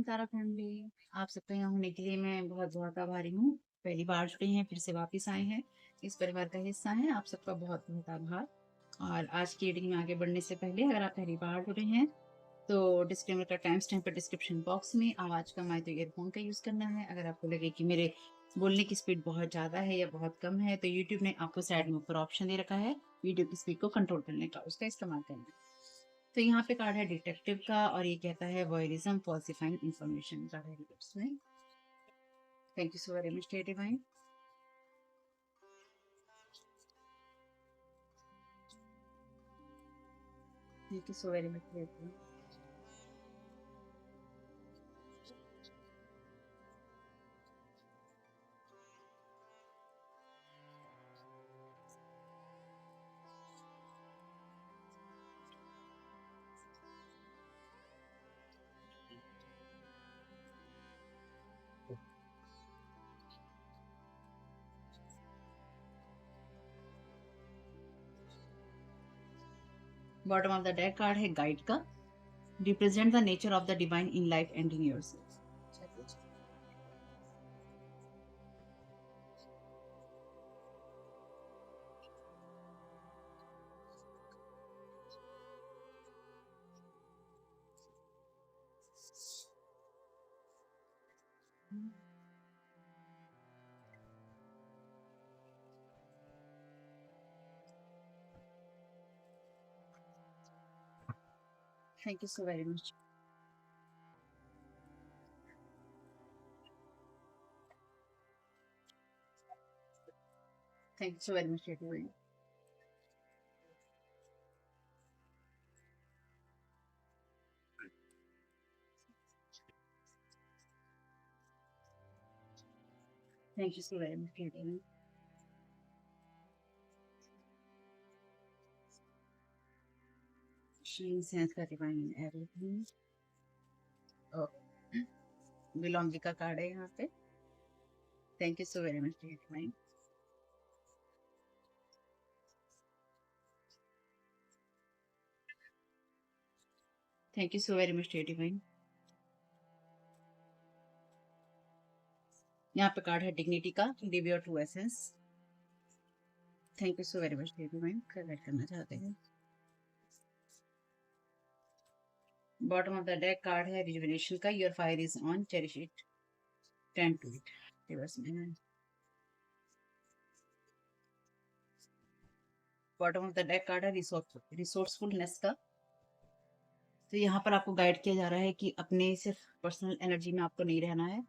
तारा family. आप सबका यहाँ होने के लिए मैं बहुत बहुत आभारी हूँ। पहली बार जुड़े हैं, फिर से वापस आए हैं, इस परिवार का हिस्सा हैं, आप सबका बहुत बहुत आभार। और आज की रीडिंग में आगे बढ़ने से पहले अगर आप पहली बार जुड़े हैं तो डिस्क्लेमर का टाइम स्टैम्प पर डिस्क्रिप्शन बॉक्स में आवाज़ कम आए तो ईयरफोन का यूज़ करना है। अगर आपको लगे कि मेरे बोलने की स्पीड बहुत ज़्यादा है या बहुत कम है तो यूट्यूब ने आपको साइड में ऊपर ऑप्शन दे रखा है वीडियो की स्पीड को कंट्रोल करने का, उसका इस्तेमाल करना है। तो यहाँ पे कार्ड है डिटेक्टिव का और ये कहता है वॉयरिज्म फॉल्सिफाइंग इंफॉर्मेशन कार्ड है रिवर्स में। Thank you so very much divine. Thank you so very much. Bottom of the deck card है गाइड का, represent the nature of the divine in life and in yourself. Thank you so very much. Thank you so very much divine. Thank you so very much divine. She sense का divine everything. बिलोंगी का card है यहाँ पे। Thank you so very much divine. Thank you so very much divine. यहाँ पे card है dignity का, give your true essence. Thank you so very much divine. Correct करना चाहते हैं। Bottom of the deck card है रिजुविनेशन का, your fire is on, cherish it, tend to it. Reverse में है। Bottom of the deck card है resourcefulness का। तो यहाँ पर आपको गाइड किया जा रहा है कि अपने सिर्फ पर्सनल एनर्जी में आपको नहीं रहना है।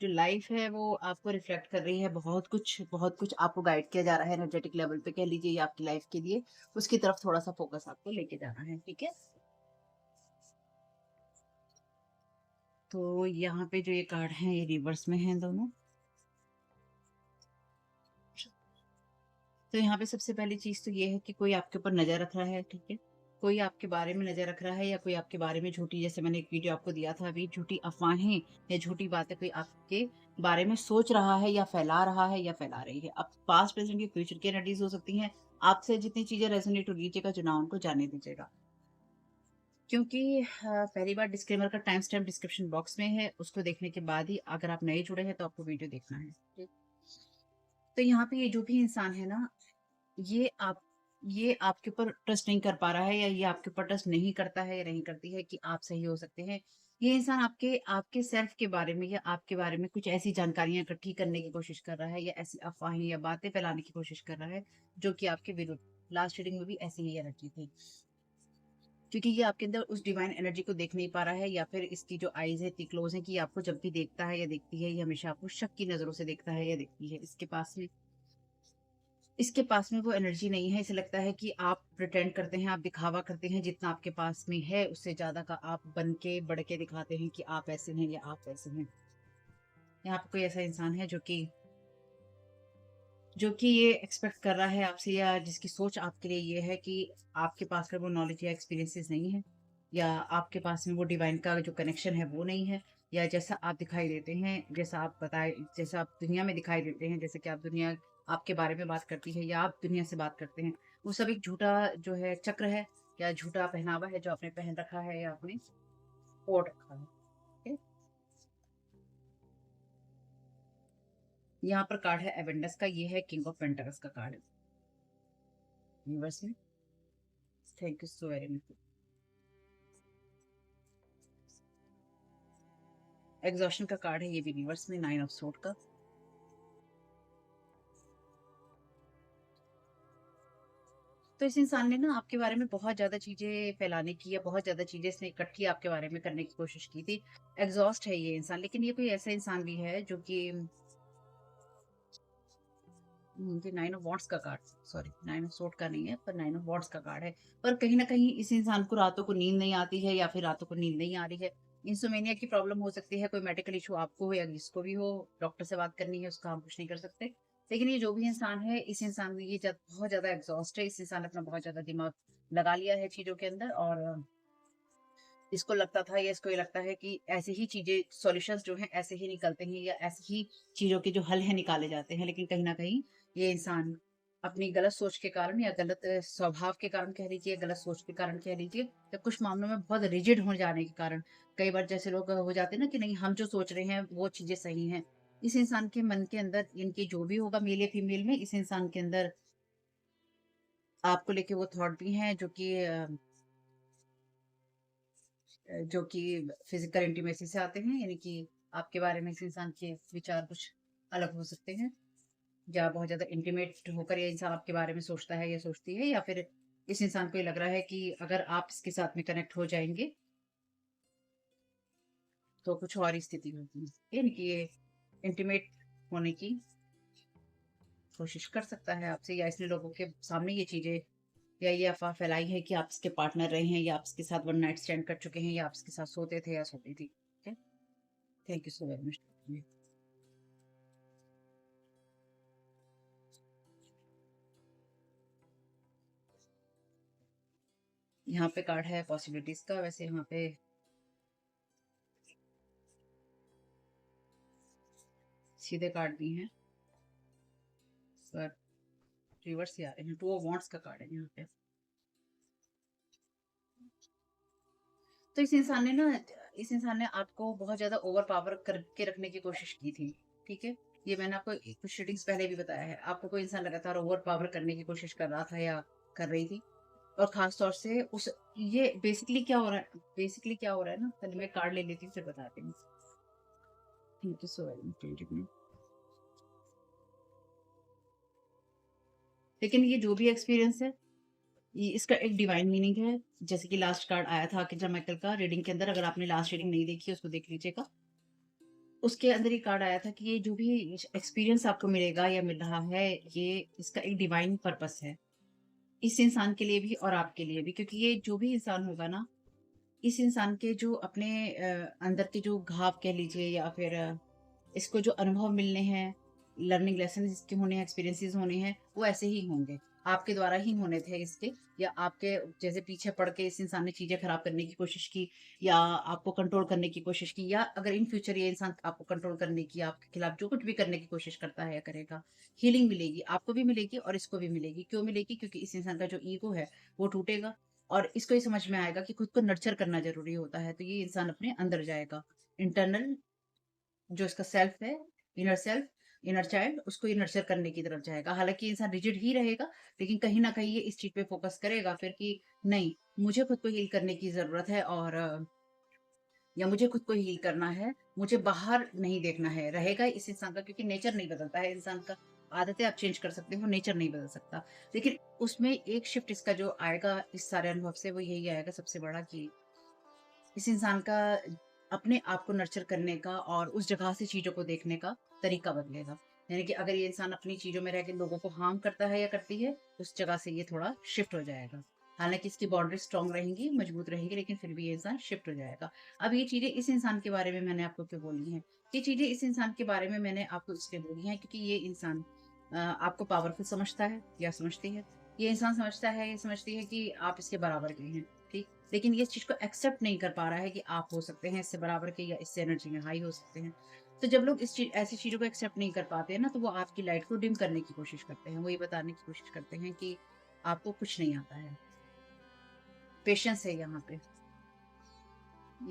जो लाइफ है वो आपको रिफ्लेक्ट कर रही है, बहुत कुछ आपको गाइड किया जा रहा है एनर्जेटिक लेवल पे, कह लीजिए ये आपकी लाइफ के लिए, उसकी तरफ थोड़ा सा फोकस आपको लेके जाना है। ठीक है, तो यहाँ पे जो ये कार्ड है ये रिवर्स में है दोनों। तो यहाँ पे सबसे पहली चीज तो ये है कि कोई आपके ऊपर नजर रख रहा है। ठीक है, कोई आपके बारे में नजर रख रहा है या कोई आपके बारे में झूठी, जैसे मैंने एक वीडियो आपको दिया था अभी, झूठी अफवाहें या झूठी बातें कोई आपके बारे में सोच रहा है या फैला रहा है या फैला रही है। अब पास्ट प्रेजेंट या फ्यूचर की एनर्जीज हो सकती हैं। आपसे जितनी चीजें रेजोनेट हो लीजिएगा, चुनाव उनको जाने दीजिएगा, क्योंकि पहली बार डिस्क्लेमर का टाइम स्टैम्प डिस्क्रिप्शन बॉक्स में है, उसको देखने के बाद ही अगर आप नए जुड़े हैं तो आपको वीडियो देखना है। ठीक? तो यहाँ पे ये जो भी इंसान है ना, ये आप ये आपके ऊपर ट्रस्ट नहीं कर पा रहा है या ये आपके ऊपर ट्रस्ट नहीं करता है या नहीं करती है कि आप सही हो सकते हैं। ये इंसान आपके आपके सेल्फ के बारे में या आपके बारे में कुछ ऐसी जानकारियां इकट्ठी करने की कोशिश कर रहा है या ऐसी अफवाहें या बातें फैलाने की कोशिश कर रहा है जो कि आपके विरुद्ध। लास्ट रीडिंग में भी ऐसी ही एनर्जी थी, क्योंकि ये आपके अंदर उस डिवाइन एनर्जी को देख नहीं पा रहा है या फिर इसकी जो आईज है इतनी क्लोज है कि आपको जब भी देखता है या देखती है ये हमेशा आपको शक की नजरों से देखता है या देखती है। इसके पास में वो एनर्जी नहीं है। इसे लगता है कि आप प्रिटेंड करते हैं, आप दिखावा करते हैं, जितना आपके पास में है उससे ज्यादा का आप बन के बढ़ के दिखाते हैं कि आप ऐसे हैं या आप ऐसे हैं। यहाँ पे कोई ऐसा इंसान है जो कि ये एक्सपेक्ट कर रहा है आपसे, या जिसकी सोच आपके लिए ये है कि आपके पास में वो नॉलेज या एक्सपीरियंसेस नहीं है, या आपके पास में वो डिवाइन का जो कनेक्शन है वो नहीं है, या जैसा आप दिखाई देते हैं, जैसा आप दुनिया में दिखाई देते हैं, जैसे कि आप दुनिया आपके बारे में बात करती है या आप दुनिया से बात करते हैं, वो सब एक झूठा जो है चक्र है या झूठा पहनावा है जो आपने पहन रखा है या आपने ओढ़ रखा है। ठीक है? यहाँ पर कार्ड है एवेंडस का, ये है किंग ऑफ पेंटाकल्स का कार्ड यूनिवर्स में। Thank you so very much. Exhaustion का कार्ड है ये भी यूनिवर्स में, 9 ऑफ सोर्ड का। तो इस इंसान ने ना आपके बारे में बहुत ज्यादा चीजें फैलाने की या बहुत ज्यादा चीजें इसने इकट्ठी आपके बारे में करने की कोशिश की थी। एग्जॉस्ट है ये इंसान, लेकिन ये कोई ऐसा इंसान भी है जो कि 9 ऑफ वॉन्ड्स का कार्ड, सॉरी 9 ऑफ सोर्ड का नहीं है पर 9 ऑफ वॉन्ड्स का कार्ड है। पर कहीं ना कहीं इस इंसान को रातों को नींद नहीं आती है, या फिर रातों को नींद नहीं आ रही है। इंसोमेनिया की प्रॉब्लम हो सकती है, कोई मेडिकल इशू आपको हो या जिसको भी हो, डॉक्टर से बात करनी है, उसका हम कुछ नहीं कर सकते। लेकिन ये जो भी इंसान है, इस इंसान में ये बहुत ज्यादा एग्जॉस्ट है। इस इंसान ने अपना बहुत ज्यादा दिमाग लगा लिया है चीजों के अंदर, और इसको लगता था या इसको ये लगता है कि ऐसी ही चीजें, सॉल्यूशंस जो हैं ऐसे ही निकलते हैं, या ऐसी ही चीजों के जो हल है निकाले जाते हैं। लेकिन कहीं ना कहीं ये इंसान अपनी गलत सोच के कारण या गलत स्वभाव के कारण कह लीजिए, गलत सोच के कारण कह लीजिए, या कुछ मामलों में बहुत रिजिड हो जाने के कारण, कई बार जैसे लोग हो जाते हैं ना कि नहीं हम जो सोच रहे हैं वो चीजें सही हैं। इस इंसान के मन के अंदर, इनकी जो भी होगा मेल या फीमेल में, इस इंसान के अंदर आपको लेके वो थॉट भी हैं जो कि फिजिकल इंटीमेसी से आते हैं, यानी कि आपके बारे में इस इंसान के विचार कुछ अलग हो सकते हैं, या बहुत ज्यादा इंटीमेट होकर ये इंसान आपके बारे में सोचता है या सोचती है, या फिर इस इंसान को ये लग रहा है कि अगर आप इसके साथ में कनेक्ट हो जाएंगे तो कुछ और ही स्थिति होगी, यानी कि ये इंटीमेट होने की कोशिश कर सकता है आपसे, या इसने लोगों के सामने ये चीजें या ये अफवाह फैलाई है कि आप इसके पार्टनर रहे हैं, या आप इसके साथ वन नाइट स्टैंड कर चुके हैं, या आप इसके साथ सोते थे या सोती थी। Thank you so very much. यहाँ पे कार्ड है पॉसिबिलिटीज का, वैसे यहाँ पे सीधे कार्ड भी हैं पर रिवर्स ही आ रहे हैं। 2 ऑफ वांड्स का कार्ड है यहाँ पे। तो इस इंसान ने आपको बहुत ज्यादा ओवर पावर करके रखने की कोशिश की थी, ठीक है। ये मैंने आपको कुछ रीडिंग्स पहले भी बताया है, आपको कोई इंसान लगातार ओवर पावर करने की कोशिश कर रहा था या कर रही थी। और खास तौर से उस ये बेसिकली क्या हो रहा है, ना, पहले मैं कार्ड ले लेती हूँ फिर बताती हूँ। Thank you so very much. लेकिन ये जो भी एक्सपीरियंस है, ये इसका एक डिवाइन मीनिंग है। जैसे कि लास्ट कार्ड आया था आर्कएंजल माइकल का रीडिंग के अंदर, अगर आपने लास्ट रीडिंग नहीं देखी है उसको देख लीजिएगा। उसके अंदर ये कार्ड आया था कि ये जो भी एक्सपीरियंस आपको मिलेगा या मिल रहा है, ये इसका एक डिवाइन पर्पस है, इस इंसान के लिए भी और आपके लिए भी। क्योंकि ये जो भी इंसान होगा ना, इस इंसान के जो अपने अंदर के जो घाव कह लीजिए, या फिर इसको जो अनुभव मिलने हैं, लर्निंग लेसन इसके होने हैं, एक्सपीरियंसेस होने हैं, वो ऐसे ही होंगे, आपके द्वारा ही होने थे इसके, या आपके जैसे पीछे पड़ के इस इंसान ने चीजें खराब करने की कोशिश की, या आपको कंट्रोल करने की कोशिश की, या अगर इन फ्यूचर ये इंसान आपको कंट्रोल करने की, आपके खिलाफ जो कुछ भी करने की कोशिश करता है या करेगा, हीलिंग मिलेगी, आपको भी मिलेगी और इसको भी मिलेगी। क्यों मिलेगी? क्योंकि इस इंसान का जो ईगो है वो टूटेगा, और इसको ये समझ में आएगा कि खुद को नर्चर करना जरूरी होता है। तो ये इंसान अपने अंदर जाएगा, इंटरनल जो इसका सेल्फ है, इनर सेल्फ, इनर चाइल्ड, उसको ये नर्चर करने की तरफ जाएगा। हालांकि इंसान रिजिड ही रहेगा, लेकिन कहीं ना कहीं ये इस चीज पे फोकस करेगा फिर कि नहीं, मुझे खुद को हील करने की जरूरत है, और या मुझे खुद को हील करना है, मुझे बाहर नहीं देखना है, रहेगा इस इंसान का। क्योंकि नेचर नहीं बदलता है इंसान का, आदतें आप चेंज कर सकते हो, नेचर नहीं बदल सकता। लेकिन उसमें एक शिफ्ट इसका जो आएगा इस सारे अनुभव से, वो यही आएगा सबसे बड़ा, कि इस इंसान का अपने आप को नर्चर करने का और उस जगह से चीजों को देखने का तरीका बदलेगा। यानी कि अगर ये इंसान अपनी चीजों में रह के लोगों को हार्म करता है या करती है, उस जगह से ये थोड़ा शिफ्ट हो जाएगा। हालांकि इसकी बाउंड्री स्ट्रांग रहेंगी, मजबूत रहेगी, लेकिन फिर भी ये इंसान शिफ्ट हो जाएगा। अब ये चीजें इस इंसान के बारे में मैंने आपको क्यों बोली हैं? ये चीजें इस इंसान के बारे में मैंने आपको इसलिए बोली हैं क्योंकि ये इंसान आपको पावरफुल समझता है या समझती है। ये इंसान समझता है या समझती है कि आप इसके बराबर के हैं, ठीक। लेकिन ये इस चीज को एक्सेप्ट नहीं कर पा रहा है कि आप हो सकते हैं इससे बराबर के, या इससे एनर्जी में हाई हो सकते हैं। तो जब लोग ऐसी चीजों को एक्सेप्ट नहीं कर पाते हैं ना, तो वो आपकी लाइट को डिम करने की कोशिश करते हैं। वो ये बताने की कोशिश करते हैं कि आपको कुछ नहीं आता है। पेशेंस है यहाँ पे।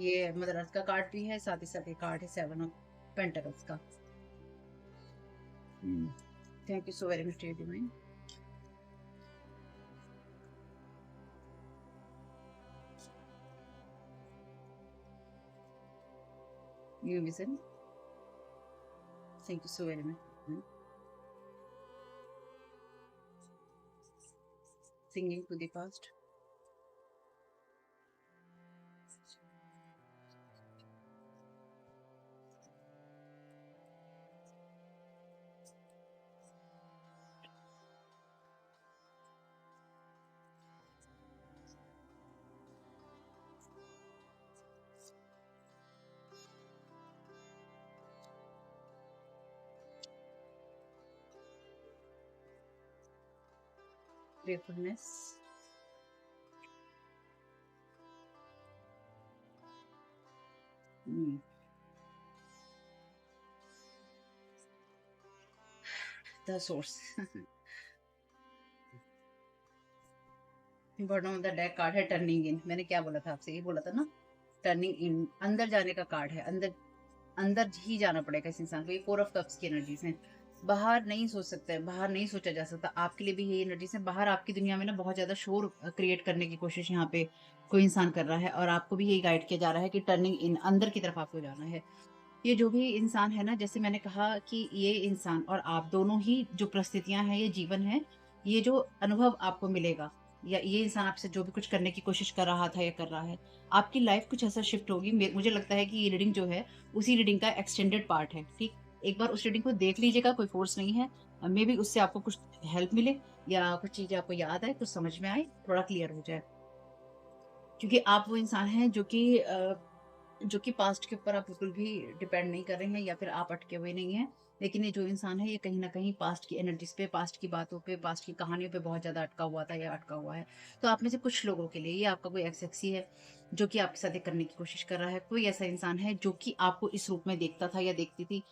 ये मदर अर्थ का कार्ड भी है, साथ ही साथ ये कार्ड है 7 ऑफ पेंटिकल्स का। Thank you so very much divine. New vision, thank you so very much. Singing to the past, prayerfulness, the source. Bottom of the deck card है turning in. मैंने क्या बोला था आपसे, ये बोला था ना, टर्निंग इन, अंदर जाने का कार्ड है। अंदर अंदर ही जाना पड़ेगा इस इंसान को। ये 4 ऑफ कप्स की एनर्जीज हैं। बाहर नहीं सोच सकता है, बाहर नहीं सोचा जा सकता। आपके लिए भी ये एनर्जीज है। बाहर आपकी दुनिया में ना बहुत ज्यादा शोर क्रिएट करने की कोशिश यहाँ पे कोई इंसान कर रहा है, और आपको भी यही गाइड किया जा रहा है कि टर्निंग इन, अंदर की तरफ आपको जाना है। ये जो भी इंसान है ना, जैसे मैंने कहा कि ये इंसान और आप दोनों ही जो परिस्थितियां हैं, ये जीवन है, ये जो अनुभव आपको मिलेगा, या ये इंसान आपसे जो भी कुछ करने की कोशिश कर रहा था या कर रहा है, आपकी लाइफ कुछ ऐसा शिफ्ट होगी। मुझे लगता है कि ये रीडिंग जो है, उसी रीडिंग का एक्सटेंडेड पार्ट है। ठीक, एक बार उस रीडिंग को देख लीजिएगा, कोई फोर्स नहीं है। मे बी उससे आपको कुछ हेल्प मिले, या कुछ चीजें आपको याद आए, कुछ समझ में आए, थोड़ा क्लियर हो जाए। क्योंकि आप वो इंसान हैं जो कि पास्ट के ऊपर आप बिल्कुल भी डिपेंड नहीं कर रहे हैं, या फिर आप अटके हुए नहीं हैं। लेकिन ये जो इंसान है, ये कहीं न कहीं पास्ट की एनर्जीज़ पे, पास्ट की बातों पे, पास्ट की कहानियों पे बहुत ज़्यादा अटका हुआ था या अटका हुआ है। तो आप में से कुछ लोगों के लिए ये आपका कोई एक्स एक्सी है, जो कि आपके साथ ये करने की कोशिश कर रहा है। कोई ऐसा इंसान है जो कि आपको इस रूप में देखता था या देखती थी,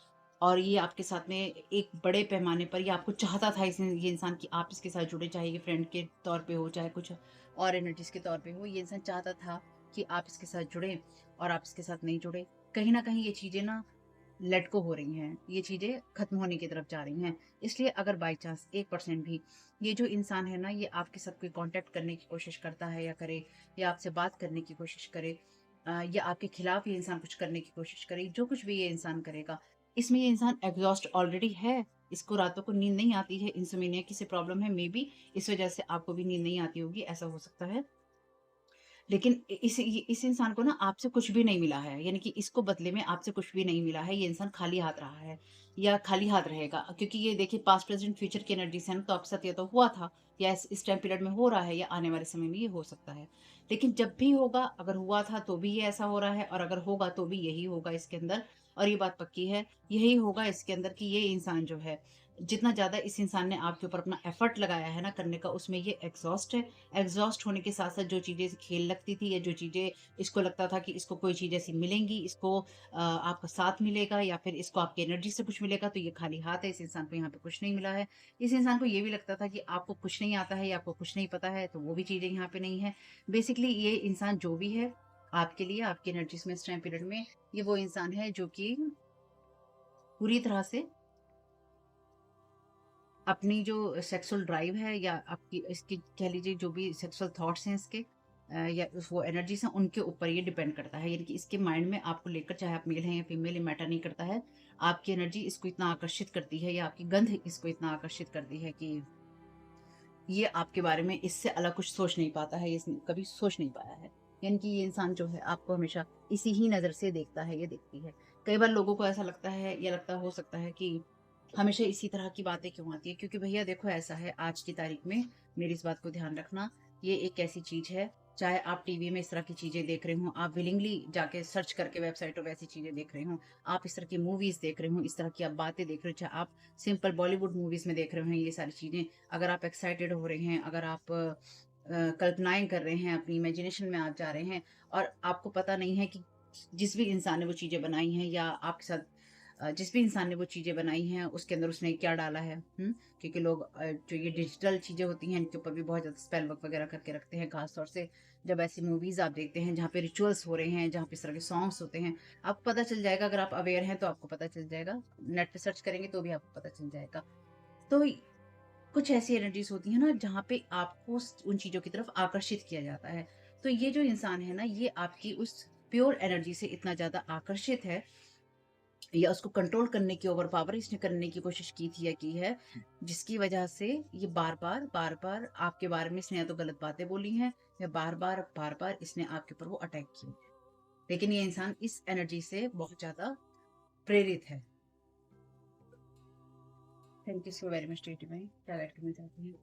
और ये आपके साथ में एक बड़े पैमाने पर, ये आपको चाहता था, ये इंसान कि आप इसके साथ जुड़े, चाहे ये फ्रेंड के तौर पे हो, चाहे कुछ और एनर्जीज़ के तौर पे हो। ये इंसान चाहता था कि आप इसके साथ जुड़ें, और आप इसके साथ नहीं जुड़े। कहीं न कहीं ये चीज़ें ना लेट गो हो रही हैं, ये चीज़ें खत्म होने की तरफ जा रही हैं। इसलिए अगर बाय चांस 1% भी ये जो इंसान है ना, ये आपके साथ कोई कॉन्टैक्ट करने की कोशिश करता है या करे, या आपसे बात करने की कोशिश करे, या आपके खिलाफ ये इंसान कुछ करने की कोशिश करे, जो कुछ भी ये इंसान करेगा, इसमें ये इंसान एग्ज़ॉस्ट ऑलरेडी है। इसको रातों को नींद नहीं आती है, इंसोम्निया की से प्रॉब्लम है, मे बी इस वज़ह से आपको भी नींद नहीं आती होगी, ऐसा हो सकता है। लेकिन इस इंसान को ना आपसे कुछ भी नहीं मिला है, यानी कि इसको बदले में आपसे कुछ भी नहीं मिला है। ये इंसान खाली हाथ रहा है, या खाली हाथ रहेगा, क्योंकि ये देखिए पास्ट प्रेजेंट फ्यूचर की एनर्जी से ना, तो आपके साथ ये तो हुआ था, या इस टाइम पीरियड में हो रहा है, या आने वाले समय में ये हो सकता है। लेकिन जब भी होगा, अगर हुआ था तो भी ये ऐसा हो रहा है, और अगर होगा तो भी यही होगा इसके अंदर। और ये बात पक्की है, यही होगा इसके अंदर, कि ये इंसान जो है, जितना ज्यादा इस इंसान ने आपके ऊपर अपना एफर्ट लगाया है ना करने का, उसमें ये एग्जॉस्ट है। एग्जॉस्ट होने के साथ-साथ जो चीज़ें खेल लगती थी, या जो चीज़ें इसको लगता था कि इसको कोई चीज़ ऐसी मिलेंगी, इसको आपका साथ मिलेगा, या फिर इसको आपकी एनर्जी से कुछ मिलेगा, तो ये खाली हाथ है। इस इंसान को यहाँ पे कुछ नहीं मिला है। इस इंसान को ये भी लगता था कि आपको कुछ नहीं आता है, या आपको कुछ नहीं पता है, तो वो भी चीज़ें यहाँ पे नहीं है। बेसिकली ये इंसान जो भी है, आपके लिए, आपकी एनर्जीज़ में इस टाइम पीरियड में, ये वो इंसान है जो कि पूरी तरह से अपनी जो सेक्सुअल ड्राइव है, या आपकी इसकी कह लीजिए जो भी सेक्सुअल थॉट्स हैं इसके, या वो एनर्जीज हैं, उनके ऊपर ये डिपेंड करता है। यानी कि इसके माइंड में आपको लेकर, चाहे आप मेल हैं या फीमेल, ये मैटर नहीं करता है। आपकी एनर्जी इसको इतना आकर्षित करती है, या आपकी गंध इसको इतना आकर्षित करती है, कि ये आपके बारे में इससे अलग कुछ सोच नहीं पाता है, ये इसने कभी सोच नहीं पाया है। यानी कि ये इंसान जो है आपको हमेशा इसी ही नज़र से देखता है, ये देखती है। कई बार लोगों को ऐसा लगता है, या लगता हो सकता है कि हमेशा इसी तरह की बातें क्यों आती है, क्योंकि भैया देखो ऐसा है, आज की तारीख में मेरी इस बात को ध्यान रखना, ये एक ऐसी चीज़ है, चाहे आप टीवी में इस तरह की चीज़ें देख रहे हो, आप विलिंगली जाके सर्च करके वेबसाइटों पे ऐसी चीज़ें देख रहे हो, आप इस तरह की मूवीज़ देख रहे हो, इस तरह की आप बातें देख रहे हो, चाहे आप सिंपल बॉलीवुड मूवीज़ में देख रहे हो, ये सारी चीज़ें, अगर आप एक्साइटेड हो रहे हैं, अगर आप कल्पनाएँ कर रहे हैं, अपनी इमेजिनेशन में आप जा रहे हैं, और आपको पता नहीं है कि जिस भी इंसान ने वो चीज़ें बनाई हैं, या आपके साथ जिस भी इंसान ने वो चीज़ें बनाई हैं उसके अंदर उसने क्या डाला है। क्योंकि लोग जो ये डिजिटल चीज़ें होती हैं इनके ऊपर भी बहुत ज़्यादा स्पेल वर्क वगैरह करके रखते हैं, खास तौर से जब ऐसी मूवीज़ आप देखते हैं जहाँ पे रिचुअल्स हो रहे हैं, जहाँ पे इस तरह के सॉन्ग्स होते हैं, आपको पता चल जाएगा। अगर आप अवेयर हैं तो आपको पता चल जाएगा, नेट पे सर्च करेंगे तो भी आपको पता चल जाएगा। तो कुछ ऐसी एनर्जीज होती हैं ना जहाँ पे आपको उन चीज़ों की तरफ आकर्षित किया जाता है। तो ये जो इंसान है ना, ये आपकी उस प्योर एनर्जी से इतना ज़्यादा आकर्षित है, या उसको कंट्रोल करने की ओवर पावर इसने करने की कोशिश की थी या की है, जिसकी वजह से ये बार बार आपके बारे में इसने या तो गलत बातें बोली हैं, या बार बार इसने आपके ऊपर वो अटैक किए। लेकिन ये इंसान इस एनर्जी से बहुत ज़्यादा प्रेरित है। Thank you so very much TT भाई, क्या ऐड करना चाहती हैं?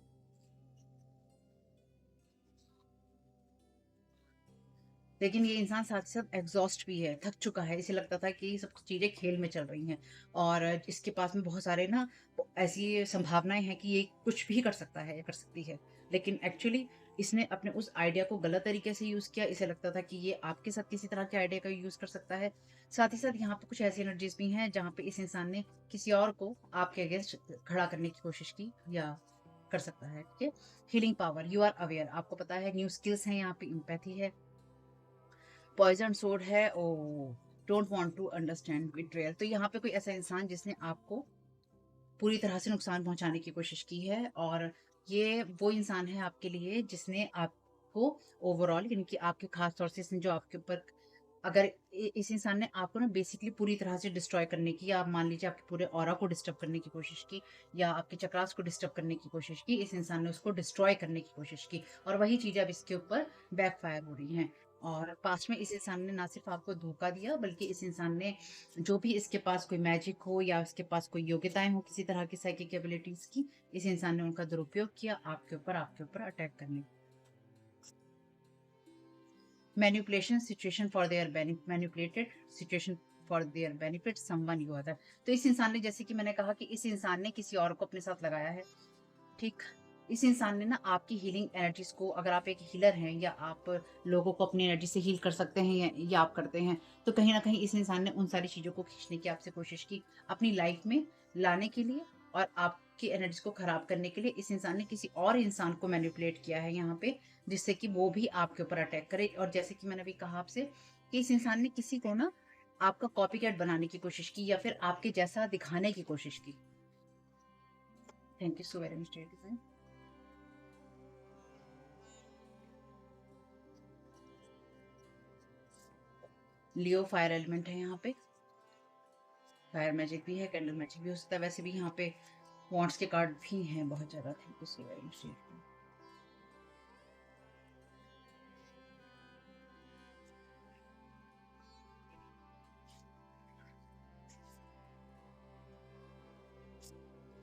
लेकिन ये इंसान साथ ही साथ एग्ज़ॉस्ट भी है, थक चुका है। इसे लगता था कि सब चीज़ें खेल में चल रही हैं, और इसके पास में बहुत सारे ना ऐसी संभावनाएँ हैं कि ये कुछ भी कर सकता है या कर सकती है। लेकिन एक्चुअली इसने अपने उस आइडिया को गलत तरीके से यूज़ किया। इसे लगता था कि ये आपके साथ किसी तरह के आइडिया का यूज़ कर सकता है। साथ ही साथ यहाँ पे कुछ ऐसी एनर्जीज़ भी हैं जहाँ पे इस इंसान ने किसी और को आपके अगेंस्ट खड़ा करने की कोशिश की या कर सकता है, ठीक है? Healing power, you are aware, आपको पता है न्यू स्किल्स हैं, यहाँ पे एम्पैथी है। पॉइज़न सोर्ड है, oh! Don't want to understand betrayal. तो यहाँ पे कोई ऐसा इंसान जिसने आपको पूरी तरह से नुकसान पहुँचाने की कोशिश की है, और ये वो इंसान है आपके लिए जिसने आपको ओवरऑल, यानी कि आपके ख़ास तौर से इसने जो आपके ऊपर, अगर इस इंसान ने आपको ना बेसिकली पूरी तरह से डिस्ट्रॉय करने की, या आप मान लीजिए आपके पूरे ऑरा को डिस्टर्ब करने की कोशिश की, या आपके चक्रास को डिस्टर्ब करने की कोशिश की, इस इंसान ने उसको डिस्ट्रॉय करने की कोशिश की, और वही चीज़ अब इसके ऊपर बैकफायर हो रही हैं। और पास्ट में इस इंसान ने ना सिर्फ आपको धोखा दिया, बल्कि इस इंसान ने जो भी इसके पास कोई मैजिक हो या इसके पास कोई योग्यताएं हो किसी तरह की साइकिक एबिलिटीज की, इस इंसान ने उनका दुरुपयोग किया आपके ऊपर अटैक करने की। Manipulation situation for their benefit, manipulated situation for their benefit someone you other. तो इस इंसान ने, जैसे कि मैंने कहा कि इस इंसान ने किसी और को अपने साथ लगाया है, ठीक? इस इंसान ने ना आपकी हीलिंग एनर्जीज को, अगर आप एक हीलर हैं या आप लोगों को अपनी एनर्जी से हील कर सकते हैं, या आप करते हैं, तो कहीं ना कहीं इस इंसान ने उन सारी चीज़ों को खींचने की आपसे कोशिश की अपनी लाइफ में लाने के लिए, और आपकी एनर्जी को खराब करने के लिए इस इंसान ने किसी और इंसान को मैनिपुलेट किया है यहाँ पे, जिससे कि वो भी आपके ऊपर अटैक करे। और जैसे कि मैंने अभी कहा आपसे कि इस इंसान ने किसी को ना आपका कॉपी कैट बनाने की कोशिश की, या फिर आपके जैसा दिखाने की कोशिश की। Thank you so very much. Leo fire element है यहाँ पे, फायर मैजिक भी है, कैंडल मैजिक भी हो सकता है। वैसे भी यहाँ पे वॉन्ट्स के कार्ड भी हैं बहुत ज़्यादा। Thank you so very much.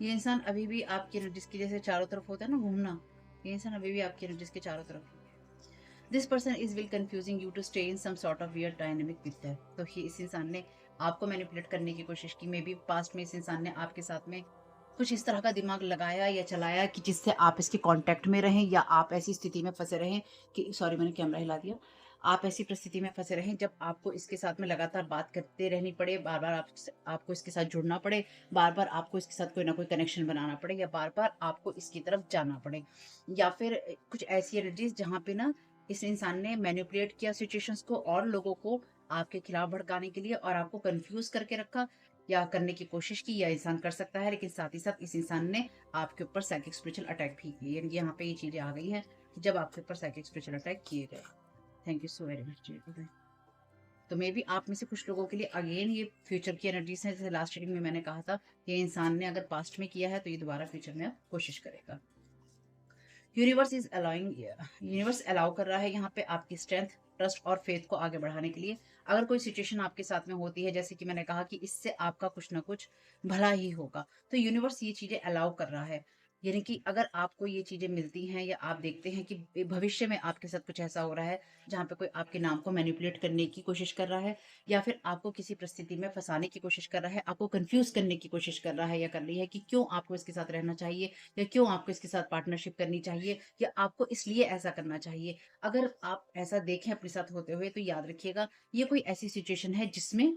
ये इंसान अभी भी आपकी एनर्जीज के जैसे चारों तरफ होता है ना घूमना, ये इंसान अभी भी आपकी एनर्जीज के चारों तरफ है। This person is will confusing you to stay in some sort of weird dynamic with that. तो ये इस इंसान ने आपको मैनिपुलेट करने की कोशिश की। मे बी पास्ट में इस इंसान ने आपके साथ में कुछ इस तरह का दिमाग लगाया या चलाया कि जिससे आप इसके कांटेक्ट में रहें, या आप ऐसी स्थिति में फंसे रहें कि, सॉरी मैंने कैमरा हिला दिया, आप ऐसी परिस्थिति में फंसे रहें जब आपको इसके साथ में लगातार बात करते रहनी पड़े, बार बार आपको इसके साथ जुड़ना पड़े, बार बार आपको इसके साथ कोई ना कोई कनेक्शन बनाना पड़े, या बार बार आपको इसकी तरफ जाना पड़े, या फिर कुछ ऐसी एनर्जीज जहाँ पे ना इस इंसान ने मैनिपुलेट किया सिचुएशंस को, और लोगों को आपके खिलाफ भड़काने के लिए, और आपको कंफ्यूज करके रखा या करने की कोशिश की, या इंसान कर सकता है। लेकिन साथ ही साथ इस इंसान ने आपके ऊपर साइकिक स्पिरिचुअल अटैक भी किए, यानी यहाँ पे ये चीजें आ गई हैं जब आपके ऊपर साइकिक स्पिरिचुअल अटैक किए गए। Thank you so very much. तो मे बी आप में से कुछ लोगों के लिए अगेन ये फ्यूचर की एनर्जीज हैं, जैसे लास्ट रीडिंग में मैंने कहा था, ये इंसान ने अगर पास्ट में किया है तो ये दोबारा फ्यूचर में अब कोशिश करेगा। Universe is allowing, universe allow कर रहा है यहाँ पे आपकी स्ट्रेंथ, ट्रस्ट और फेथ को आगे बढ़ाने के लिए। अगर कोई सिचुएशन आपके साथ में होती है, जैसे कि मैंने कहा कि इससे आपका कुछ ना कुछ भला ही होगा, तो यूनिवर्स ये चीजें अलाउ कर रहा है। यानी कि अगर आपको ये चीजें मिलती हैं, या आप देखते हैं कि भविष्य में आपके साथ कुछ ऐसा हो रहा है जहाँ पे कोई आपके नाम को मैनिपुलेट करने की कोशिश कर रहा है, या फिर आपको किसी परिस्थिति में फंसाने की कोशिश कर रहा है, आपको कंफ्यूज करने की कोशिश कर रहा है या कर रही है कि क्यों आपको इसके साथ रहना चाहिए, या क्यों आपको इसके साथ पार्टनरशिप करनी चाहिए, या आपको इसलिए ऐसा करना चाहिए। अगर आप ऐसा देखें अपने साथ होते हुए, तो याद रखिएगा ये कोई ऐसी सिचुएशन है जिसमें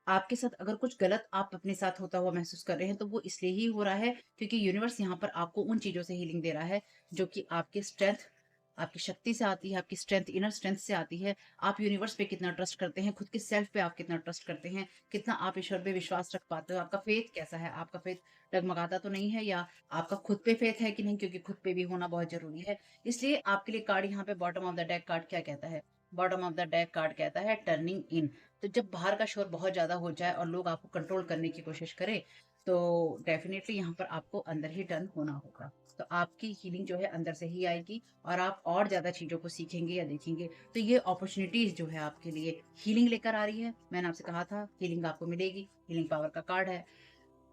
आपके साथ अगर कुछ गलत आप अपने साथ होता हुआ महसूस कर रहे हैं, तो वो इसलिए ही हो रहा है क्योंकि यूनिवर्स यहाँ पर आपको उन चीज़ों से हीलिंग दे रहा है, जो कि आपके स्ट्रेंथ, आपकी शक्ति से आती है, आपकी स्ट्रेंथ, इनर स्ट्रेंथ से आती है। आप यूनिवर्स पे कितना ट्रस्ट करते हैं, खुद के सेल्फ पे आप कितना ट्रस्ट करते हैं, कितना आप ईश्वर पे विश्वास रख पाते हो, आपका फेथ कैसा है, आपका फेथ डगमगाता तो नहीं है, या आपका खुद पे फेथ है कि नहीं, क्योंकि खुद पे भी होना बहुत ज़रूरी है। इसलिए आपके लिए कार्ड यहाँ पे bottom of the deck card क्या कहता है? Bottom of the deck card कहता है टर्निंग इन। तो जब बाहर का शोर बहुत ज़्यादा हो जाए और लोग आपको कंट्रोल करने की कोशिश करें, तो डेफिनेटली यहाँ पर आपको अंदर ही टर्न होना होगा। तो आपकी हीलिंग जो है अंदर से ही आएगी और आप और ज़्यादा चीज़ों को सीखेंगे या देखेंगे। तो ये अपॉर्चुनिटीज़ जो है आपके लिए हीलिंग लेकर आ रही है। मैंने आपसे कहा था हीलिंग आपको मिलेगी, हीलिंग पावर का कार्ड है।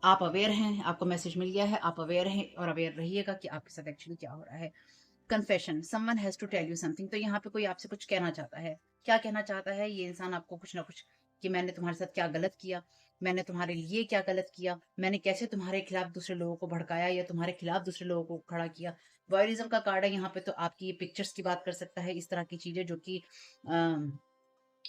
आप अवेयर हैं, आपको मैसेज मिल गया है, आप अवेयर हैं और अवेयर रहिएगा कि आपके साथ एक्चुअली क्या हो रहा है। Confession, someone has to tell you something. तो यहाँ पे कोई आपसे कुछ कहना चाहता है। क्या कहना चाहता है? ये इंसान आपको कुछ ना कुछ, कि मैंने तुम्हारे साथ क्या गलत किया, मैंने तुम्हारे लिए क्या गलत किया, मैंने कैसे तुम्हारे खिलाफ दूसरे लोगों को भड़काया या तुम्हारे खिलाफ दूसरे लोगों को खड़ा किया। वॉयरिज्म का कार्ड है यहाँ पे, तो आपकी ये पिक्चर्स की बात कर सकता है, इस तरह की चीजें जो कि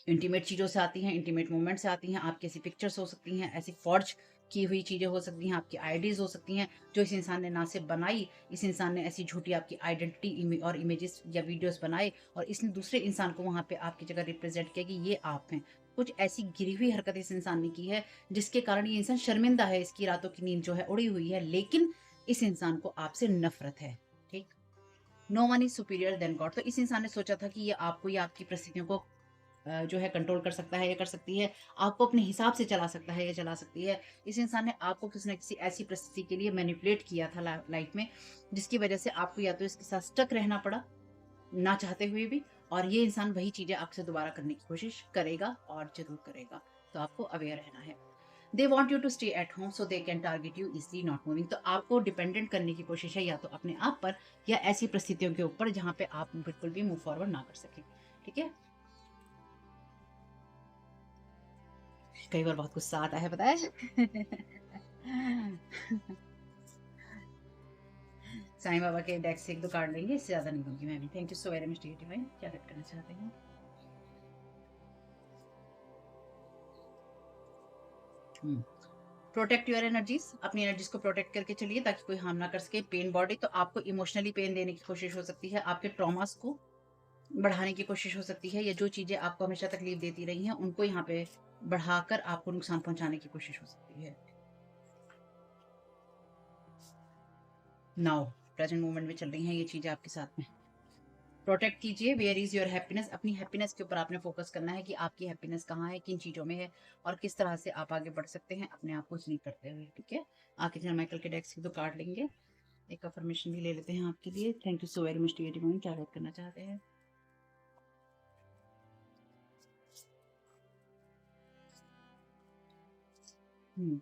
इंटीमेट चीज़ों से आती हैं, इंटीमेट मूवमेंट से आती हैं। आपकी ऐसी पिक्चर्स हो सकती हैं, ऐसी फॉर्ज की हुई चीज़ें हो सकती हैं, आपकी आईडीज़ हो सकती हैं, जो इस इंसान ने ना सिर्फ बनाई, इस इंसान ने ऐसी झूठी आपकी आइडेंटिटी और इमेजेस या वीडियोस बनाए और इसने दूसरे इंसान को वहाँ पे आपकी जगह रिप्रेजेंट किया कि ये आप हैं। कुछ ऐसी गिरी हुई हरकत इस इंसान ने की है, जिसके कारण ये इंसान शर्मिंदा है, इसकी रातों की नींद जो है उड़ी हुई है, लेकिन इस इंसान को आपसे नफ़रत है, ठीक? No one is superior than God. तो इस इंसान ने सोचा था कि ये आपको या आपकी परिस्थितियों को जो है कंट्रोल कर सकता है या कर सकती है, आपको अपने हिसाब से चला सकता है या चला सकती है। इस इंसान ने आपको किसी न किसी ऐसी परिस्थिति के लिए मैनिपुलेट किया था लाइफ में, जिसकी वजह से आपको या तो इसके साथ स्टक रहना पड़ा, ना चाहते हुए भी, और ये इंसान वही चीज़ें आपसे दोबारा करने की कोशिश करेगा और ज़रूर करेगा। तो आपको अवेयर रहना है। They want you to stay at home so they can target you easily not moving. तो आपको डिपेंडेंट करने की कोशिश है या तो अपने आप पर या ऐसी परिस्थितियों के ऊपर जहाँ पे आप बिल्कुल भी मूव फॉरवर्ड ना कर सकें। ठीक है? कई बार बहुत गुस्सा आता है, पता है? साईं बाबा के डेक से 1-2 कार्ड लेंगे, इससे ज़्यादा नहीं लूँगी मैं भी। Thank you so very much dear divine. क्या हेल्प करना चाहते हैं? हुँ। प्रोटेक्ट योर एनर्जीज़, अपनी एनर्जीज़ को प्रोटेक्ट करके चलिए ताकि कोई हार्म ना कर सके। पेन बॉडी, तो आपको इमोशनली पेन देने की कोशिश हो सकती है, आपके ट्रॉमास को बढ़ाने की कोशिश हो सकती है, या जो चीज़ें आपको हमेशा तकलीफ देती रही हैं, उनको यहाँ पे बढ़ाकर आपको नुकसान पहुँचाने की कोशिश हो सकती है। नाउ प्रेज़ेंट मोमेंट में चल रही हैं ये चीज़ें आपके साथ में। प्रोटेक्ट कीजिए। वेयर इज़ योर हैप्पीनेस, अपनी हैप्पीनेस के ऊपर आपने फ़ोकस करना है कि आपकी हैप्पीनेस कहाँ है, किन चीज़ों में है और किस तरह से आप आगे बढ़ सकते हैं अपने आप को हील करते हुए, ठीक है? आर्कएंजल माइकल के डेक से 2 कार्ड लेंगे। एक अफ़र्मेशन भी ले लेते हैं आपके लिए। Thank you so very much dear divine. क्या हेल्प करना चाहते हैं? हुँ।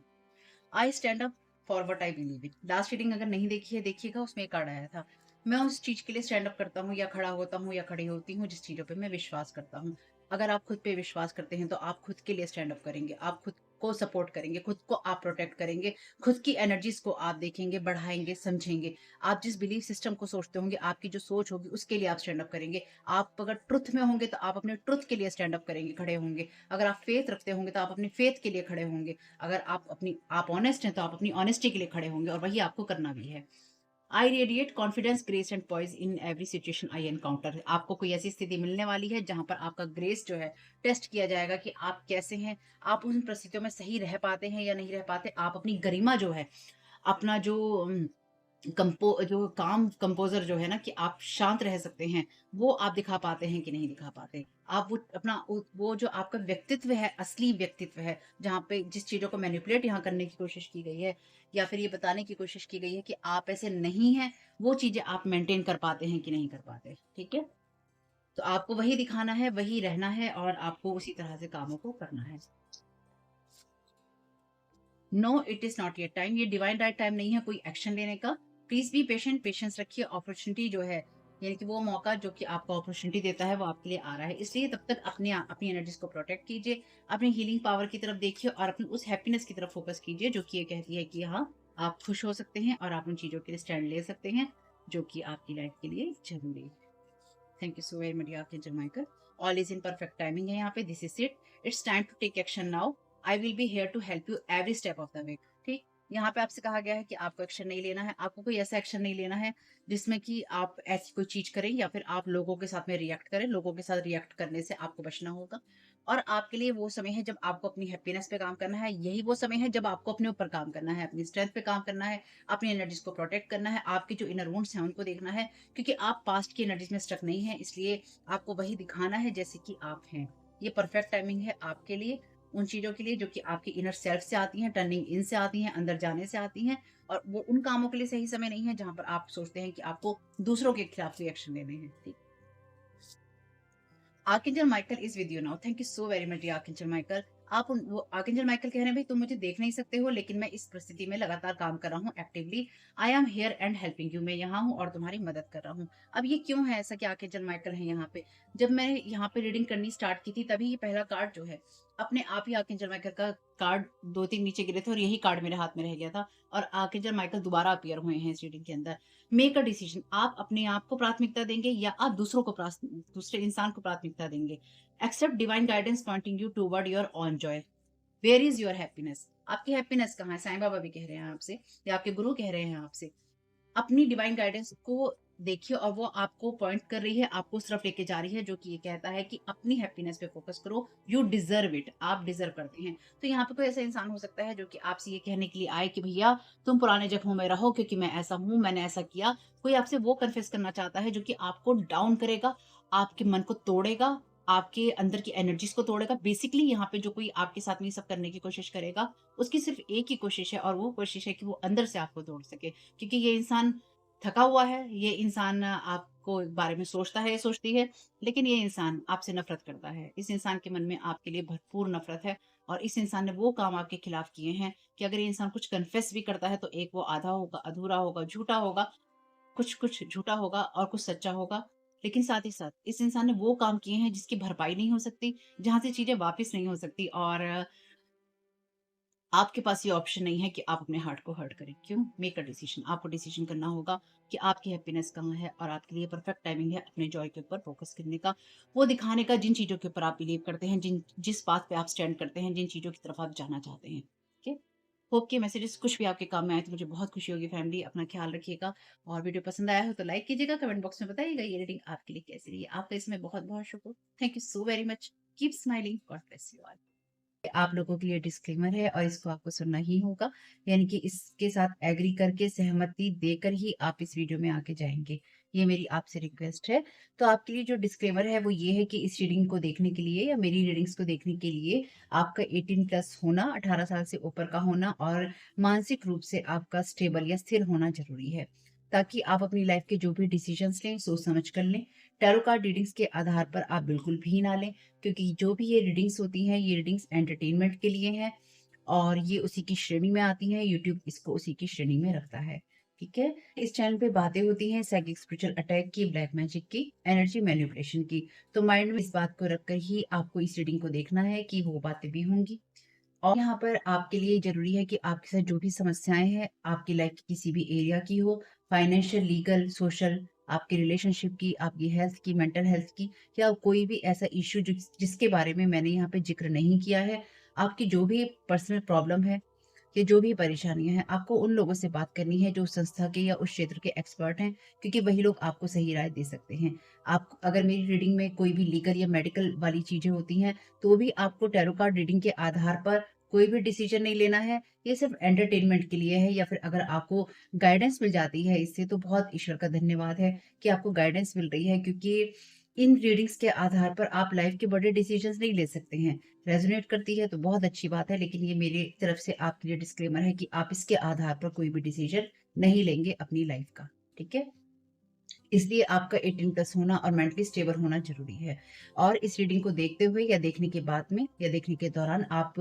I stand up for what I believe in. Last reading अगर नहीं देखी है, देखिएगा, उसमें एक कार्ड आया था। मैं उस चीज़ के लिए स्टैंड अप करता हूँ या खड़ा होता हूँ या खड़ी होती हूँ जिस चीज़ों पे मैं विश्वास करता हूँ। अगर आप खुद पे विश्वास करते हैं तो आप खुद के लिए स्टैंड अप करेंगे, आप खुद को सपोर्ट करेंगे, खुद को आप प्रोटेक्ट करेंगे, खुद की एनर्जीज़ को आप देखेंगे, बढ़ाएँगे, समझेंगे। आप जिस बिलीफ सिस्टम को सोचते होंगे, आपकी जो सोच होगी उसके लिए आप स्टैंड अप करेंगे। आप अगर ट्रुथ में होंगे तो आप अपने ट्रुथ के लिए स्टैंड अप करेंगे, खड़े होंगे। अगर आप फेथ रखते होंगे तो आप अपनी फेथ के लिए खड़े होंगे। अगर आप ऑनेस्ट हैं तो आप अपनी ऑनेस्टी के लिए खड़े होंगे और वही आपको करना भी है। I radiate confidence, grace and poise in every situation I encounter. आपको कोई ऐसी स्थिति मिलने वाली है जहां पर आपका ग्रेस जो है टेस्ट किया जाएगा कि आप कैसे हैं, आप उन परिस्थितियों में सही रह पाते हैं या नहीं रह पाते। आप अपनी गरिमा जो है, अपना जो जो काम कंपोज़र जो है ना, कि आप शांत रह सकते हैं, वो आप दिखा पाते हैं कि नहीं दिखा पाते। आप वो अपना वो जो आपका व्यक्तित्व है, असली व्यक्तित्व है, जहाँ पे जिस चीज़ों को मैनिपुलेट यहाँ करने की कोशिश की गई है या फिर ये बताने की कोशिश की गई है कि आप ऐसे नहीं हैं, वो चीज़ें आप मेंटेन कर पाते हैं कि नहीं कर पाते, ठीक है? तो आपको वही दिखाना है, वही रहना है और आपको उसी तरह से कामों को करना है। No it is not yet time, ये डिवाइन राइट टाइम नहीं है कोई एक्शन लेने का। प्लीज़ बी पेशेंट, पेशेंस रखिए। अपॉर्च्युनिटी जो है, यानी कि वो मौका जो कि आपको अपॉर्च्युनिटी देता है, वो आपके लिए आ रहा है। इसलिए तब तक अपनी एनर्जीज़ को प्रोटेक्ट कीजिए, अपनी हीलिंग पावर की तरफ देखिए और अपनी उस हैप्पीनेस की तरफ फोकस कीजिए, जो कि ये कहती है कि हाँ, आप खुश हो सकते हैं और आप उन चीज़ों के लिए स्टैंड ले सकते हैं, जो कि आपकी लाइफ के लिए ज़रूरी है। Thank you so very much, आपके जमाइकर। All is in perfect timing है यहाँ पे, this is it. It's time to take action now. I will be here to help you every step of the way. ठीक, यहाँ पे आपसे कहा गया है कि आपको एक्शन नहीं लेना है, आपको कोई ऐसा एक्शन नहीं लेना है जिसमें कि आप ऐसी कोई चीज करें या फिर आप लोगों के साथ में रिएक्ट करें। लोगों के साथ रिएक्ट करने से आपको बचना होगा। और आपके लिए वो समय है जब आपको अपनी हैप्पीनेस पे काम करना है। यही वो समय है जब आपको अपने ऊपर काम करना है, अपनी स्ट्रेंथ पे काम करना है, अपनी एनर्जीज को प्रोटेक्ट करना है, आपके जो इनर वुंड्स हैं उनको देखना है, क्योंकि आप पास्ट की एनर्जीज में स्टक नहीं है। इसलिए आपको वही दिखाना है जैसे कि आप हैं। ये परफेक्ट टाइमिंग है आपके लिए, उन चीज़ों के लिए जो कि आपकी इनर सेल्फ से आती हैं, टर्निंग इन से आती हैं, अंदर जाने से आती हैं। और वो उन कामों के लिए सही समय नहीं है जहाँ पर आप सोचते हैं कि आपको दूसरों के खिलाफ रिएक्शन लेने हैं। ठीक, archangel Michael is with you now. Thank you so very much archangel Michael. आप वो आर्कएंजल माइकल कह रहे हैं भाई तुम मुझे देख नहीं सकते हो, लेकिन मैं इस परिस्थिति में लगातार काम कर रहा हूँ actively. I am here and helping you. मैं यहाँ हूँ और तुम्हारी मदद कर रहा हूँ। अब ये क्यों है ऐसा कि आर्कएंजल माइकल है यहाँ पे? जब मैं यहाँ पे रीडिंग करनी स्टार्ट की थी तभी ये पहला कार्ड जो है अपने आप ही आर्कएंजल माइकल का कार्ड 2-3 नीचे गिरे थे और यही कार्ड मेरे हाथ में रह गया था। और आर्कएंजल माइकल दोबारा अपीयर हुए हैं इस रीडिंग के अंदर। Make a decision. आप अपने आप को प्राथमिकता देंगे या आप दूसरों को दूसरे इंसान को प्राथमिकता देंगे? Accept divine guidance pointing you toward your own joy. Where is your happiness? आपकी हैप्पीनेस कहाँ है? साईं बाबा भी कह रहे हैं आपसे या आपके गुरु कह रहे हैं आपसे। अपनी डिवाइन गाइडेंस को देखिए और वो आपको पॉइंट कर रही है, आपको उस तरफ लेके जा रही है जो कि ये कहता है कि अपनी हैप्पीनेस पे फोकस करो। You deserve it. आप डिजर्व करते हैं। तो यहाँ पे कोई ऐसा इंसान हो सकता है जो कि आपसे ये कहने के लिए आए कि भैया तुम पुराने जख्मों में रहो क्योंकि मैं ऐसा हूँ, मैंने ऐसा किया। कोई आपसे वो कन्फेस करना चाहता है जो कि आपको डाउन करेगा, आपके मन को तोड़ेगा, आपके अंदर की एनर्जीज को तोड़ेगा। बेसिकली यहाँ पे जो कोई आपके साथ में ये सब करने की कोशिश करेगा, उसकी सिर्फ एक ही कोशिश है और वो कोशिश है कि वो अंदर से आपको तोड़ सके। क्योंकि ये इंसान थका हुआ है, ये इंसान आपको बारे में सोचता है, सोचती है, लेकिन ये इंसान आपसे नफ़रत करता है। इस इंसान के मन में आपके लिए भरपूर नफ़रत है और इस इंसान ने वो काम आपके खिलाफ किए हैं कि अगर ये इंसान कुछ कन्फेस भी करता है तो एक वो आधा होगा, अधूरा होगा, झूठा होगा, कुछ-कुछ झूठा होगा और कुछ सच्चा होगा। लेकिन साथ ही साथ इस इंसान ने वो काम किए हैं जिसकी भरपाई नहीं हो सकती, जहाँ से चीज़ें वापस नहीं हो सकती। और आपके पास ये ऑप्शन नहीं है कि आप अपने हार्ट को हर्ट करें। क्यों? Make a decision. आपको डिसीजन करना होगा कि आपकी हैप्पीनेस कहाँ है और आपके लिए परफेक्ट टाइमिंग है अपने जॉय के ऊपर फोकस करने का, वो दिखाने का जिन चीज़ों के ऊपर आप बिलीव करते हैं, जिस बात पे आप स्टैंड करते हैं, जिन चीज़ों की तरफ आप जाना चाहते हैं। ठीक है? होप कि मैसेजेस कुछ भी आपके काम में आए तो मुझे बहुत खुशी होगी फैमिली। अपना ख्याल रखिएगा और वीडियो पसंद आया हो तो लाइक कीजिएगा, कमेंट बॉक्स में बताइएगा ये रीडिंग आपके लिए कैसी रही। आपका इसमें बहुत-बहुत शुक्र। Thank you so very much. Keep smiling. God bless you all. आप लोगों के लिए डिस्क्लेमर है और इसको आपको सुनना ही होगा, यानी कि इसके साथ एग्री करके सहमति देकर ही आप इस वीडियो में आगे जाएंगे। ये मेरी आपसे रिक्वेस्ट है। तो आपके लिए जो डिस्क्लेमर है वो ये है कि इस रीडिंग को देखने के लिए या मेरी रीडिंग्स को देखने के लिए आपका 18 प्लस होना, 18 साल से ऊपर का होना और मानसिक रूप से आपका स्टेबल या स्थिर होना जरूरी है, ताकि आप अपनी लाइफ के जो भी डिसीजंस लें सोच समझ कर लें। टैरो कार्ड रीडिंग्स के आधार पर आप बिल्कुल भी ना लें, क्योंकि जो भी ये रीडिंग्स होती हैं ये रीडिंग्स एंटरटेनमेंट के लिए हैं और ये उसी की श्रेणी में आती हैं। यूट्यूब इसको उसी की श्रेणी में रखता है। ठीक है? इस चैनल पे बातें होती हैं साइकिक स्पिरिचुअल अटैक की, ब्लैक मैजिक की, एनर्जी मैनिपुलेशन की। तो माइंड में इस बात को रखकर ही आपको इस रीडिंग को देखना है कि वो बातें भी होंगी। और यहाँ पर आपके लिए ज़रूरी है कि आपके साथ जो भी समस्याएँ हैं, आपकी लाइफ़ की किसी भी एरिया की हो, फाइनेंशियल, लीगल, सोशल, आपकी रिलेशनशिप की, आपकी हेल्थ की, मेंटल हेल्थ की, या कोई भी ऐसा इश्यू जिसके बारे में मैंने यहाँ पे ज़िक्र नहीं किया है, आपकी जो भी पर्सनल प्रॉब्लम है या जो भी परेशानियाँ हैं, आपको उन लोगों से बात करनी है जो उस संस्था के या उस क्षेत्र के एक्सपर्ट हैं, क्योंकि वही लोग आपको सही राय दे सकते हैं। आप अगर मेरी रीडिंग में कोई भी लीगल या मेडिकल वाली चीज़ें होती हैं, तो भी आपको टैरो कार्ड रीडिंग के आधार पर कोई भी डिसीजन नहीं लेना है। ये सिर्फ़ एंटरटेनमेंट के लिए है, या फिर अगर आपको गाइडेंस मिल जाती है इससे तो बहुत ईश्वर का धन्यवाद है कि आपको गाइडेंस मिल रही है, क्योंकि इन रीडिंग्स के आधार पर आप लाइफ़ के बड़े डिसीजंस नहीं ले सकते हैं। रेज़ोनेट करती है तो बहुत अच्छी बात है, लेकिन ये मेरी तरफ से आपके लिए डिस्क्लेमर है कि आप इसके आधार पर कोई भी डिसीजन नहीं लेंगे अपनी लाइफ़ का। ठीक है? इसलिए आपका 18 प्लस होना और मेंटली स्टेबल होना ज़रूरी है। और इस रीडिंग को देखते हुए या देखने के बाद में या देखने के दौरान आप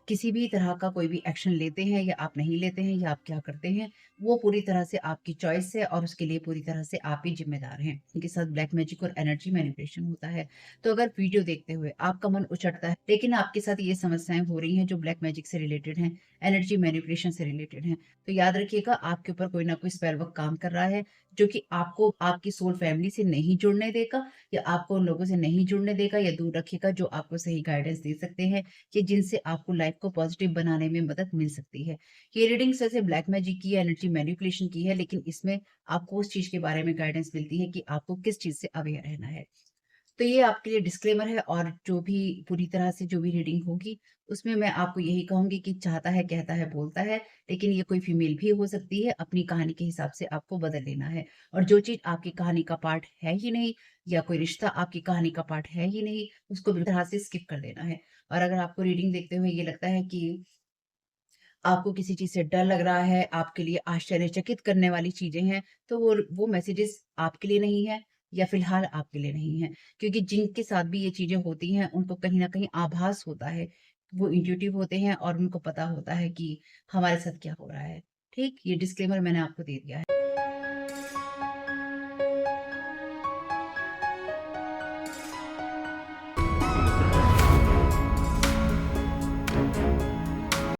किसी भी तरह का कोई भी एक्शन लेते हैं या आप नहीं लेते हैं या आप क्या करते हैं, वो पूरी तरह से आपकी चॉइस है और उसके लिए पूरी तरह से आप ही ज़िम्मेदार हैं। इनके साथ ब्लैक मैजिक और एनर्जी मैनिपुलेशन होता है। तो अगर वीडियो देखते हुए आपका मन उचटता है, लेकिन आपके साथ ये समस्याएँ हो रही हैं जो ब्लैक मैजिक से रिलेटेड हैं, एनर्जी मैनिपुलेशन से रिलेटेड हैं, तो याद रखिएगा आपके ऊपर कोई ना कोई स्पेल वर्क काम कर रहा है, जो कि आपको आपकी सोल फैमिली से नहीं जुड़ने देगा या आपको उन लोगों से नहीं जुड़ने देगा या दूर रखेगा जो आपको सही गाइडेंस दे सकते हैं कि जिनसे आपको लाइफ को पॉजिटिव बनाने में मदद मिल सकती है। ये रीडिंग्स वैसे ब्लैक मैजिक की है, एनर्जी मैनिपुलेशन की है, लेकिन इसमें आपको उस चीज़ के बारे में गाइडेंस मिलती है कि आपको किस चीज़ से अवेयर रहना है। तो ये आपके लिए डिस्क्लेमर है और जो भी पूरी तरह से जो भी रीडिंग होगी, उसमें मैं आपको यही कहूँगी कि चाहता है, कहता है, बोलता है, लेकिन ये कोई फीमेल भी हो सकती है, अपनी कहानी के हिसाब से आपको बदल लेना है। और जो चीज़ आपकी कहानी का पार्ट है ही नहीं या कोई रिश्ता आपकी कहानी का पार्ट है ही नहीं, उसको बिल्कुल तरह से स्किप कर देना है। और अगर आपको रीडिंग देखते हुए ये लगता है कि आपको किसी चीज़ से डर लग रहा है, आपके लिए आश्चर्यचकित करने वाली चीज़ें हैं, तो वो मैसेजेस आपके लिए नहीं है या फ़िलहाल आपके लिए नहीं है। क्योंकि जिनके साथ भी ये चीज़ें होती हैं, उनको कहीं न कहीं आभास होता है। वो इंट्यूटिव होते हैं और उनको पता होता है कि हमारे साथ क्या हो रहा है। ठीक? ये डिस्क्लेमर मैंने आपको दे दिया है।